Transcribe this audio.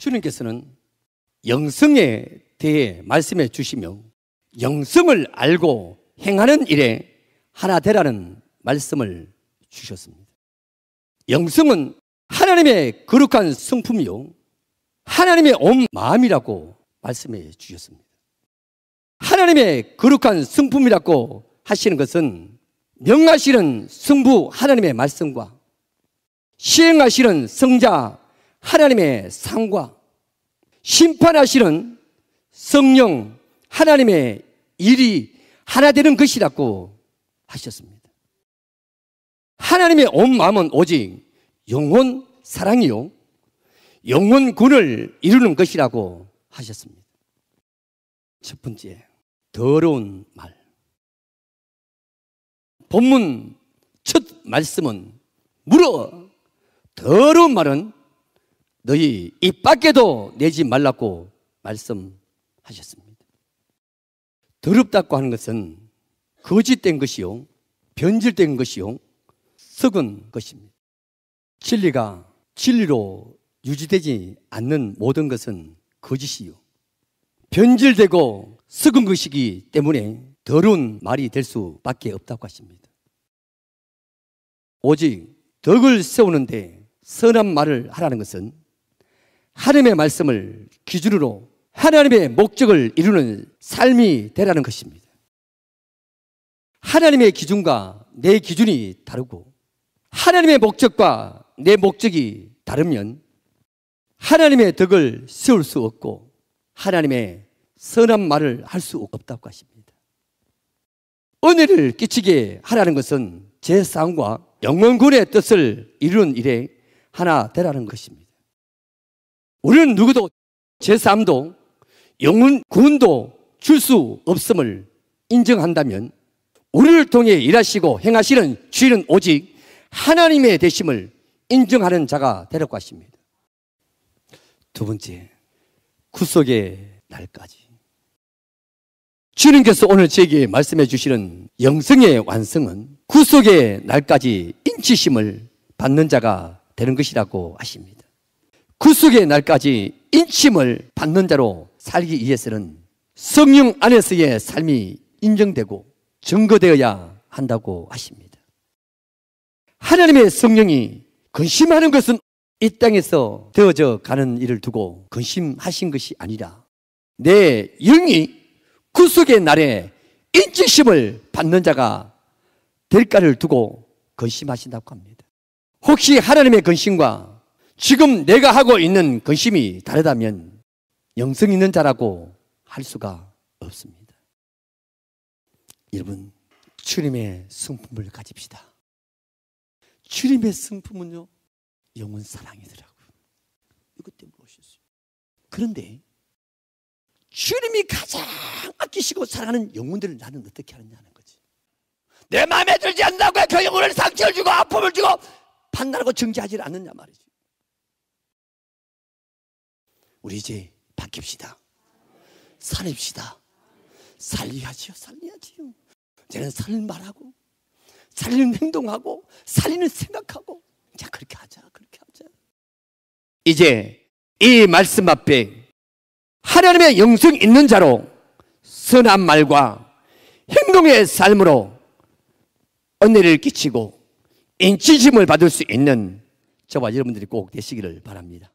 주님께서는 영성에 대해 말씀해 주시며 영성을 알고 행하는 일에 하나 되라는 말씀을 주셨습니다. 영성은 하나님의 거룩한 성품이요 하나님의 온 마음이라고 말씀해 주셨습니다. 하나님의 거룩한 성품이라고 하시는 것은 명하시는 성부 하나님의 말씀과 시행하시는 성자 하나님의 상과 심판하시는 성령 하나님의 일이 하나 되는 것이라고 하셨습니다. 하나님의 온 마음은 오직 영혼 사랑이요 영혼 구원을 이루는 것이라고 하셨습니다. 첫 번째, 더러운 말. 본문 첫 말씀은 물어 더러운 말은 너희 입 밖에도 내지 말라고 말씀하셨습니다. 더럽다고 하는 것은 거짓된 것이요 변질된 것이요 썩은 것입니다. 진리가 진리로 유지되지 않는 모든 것은 거짓이요 변질되고 썩은 것이기 때문에 더러운 말이 될 수밖에 없다고 하십니다. 오직 덕을 세우는데 선한 말을 하라는 것은 하나님의 말씀을 기준으로 하나님의 목적을 이루는 삶이 되라는 것입니다. 하나님의 기준과 내 기준이 다르고 하나님의 목적과 내 목적이 다르면 하나님의 덕을 세울 수 없고 하나님의 선한 말을 할 수 없다고 하십니다. 은혜를 끼치게 하라는 것은 제 싸움과 영원군의 뜻을 이루는 일에 하나 되라는 것입니다. 우리는 누구도 제 싸움도 영원 구원도 줄 수 없음을 인정한다면 우리를 통해 일하시고 행하시는 주인은 오직 하나님의 되심을 인정하는 자가 되라고 하십니다. 두 번째, 구속의 날까지. 주님께서 오늘 제게 말씀해 주시는 영성의 완성은 구속의 날까지 인치심을 받는 자가 되는 것이라고 하십니다. 구속의 날까지 인침을 받는 자로 살기 위해서는 성령 안에서의 삶이 인정되고 증거되어야 한다고 하십니다. 하나님의 성령이 근심하는 것은 이 땅에서 되어져 가는 일을 두고 근심하신 것이 아니라 내 영이 구속의 날에 인치심을 받는 자가 될까를 두고 근심하신다고 합니다. 혹시 하나님의 근심과 지금 내가 하고 있는 근심이 다르다면 영성 있는 자라고 할 수가 없습니다. 여러분, 주님의 성품을 가집시다. 주님의 성품은요, 영원 사랑이더라고요. 이것 때문에 오셨어요. 그런데 주님이 가장 아끼시고 사랑하는 영혼들을 나는 어떻게 하느냐는 거지. 내 마음에 들지 않는다고 그 영혼을 상처를 주고 아픔을 주고 판단하고 정죄하지 않느냐 말이지. 우리 이제 바뀝시다. 살립시다. 살려야지요. 살려야지요. 이제는 살릴 말하고 살리는 행동하고 살리는 생각하고 자 그렇게 하자. 그렇게 하자. 이제 이 말씀 앞에 하나님의 영성 있는 자로 선한 말과 행동의 삶으로 은혜를 끼치고 인치심을 받을 수 있는 저와 여러분들이 꼭 되시기를 바랍니다.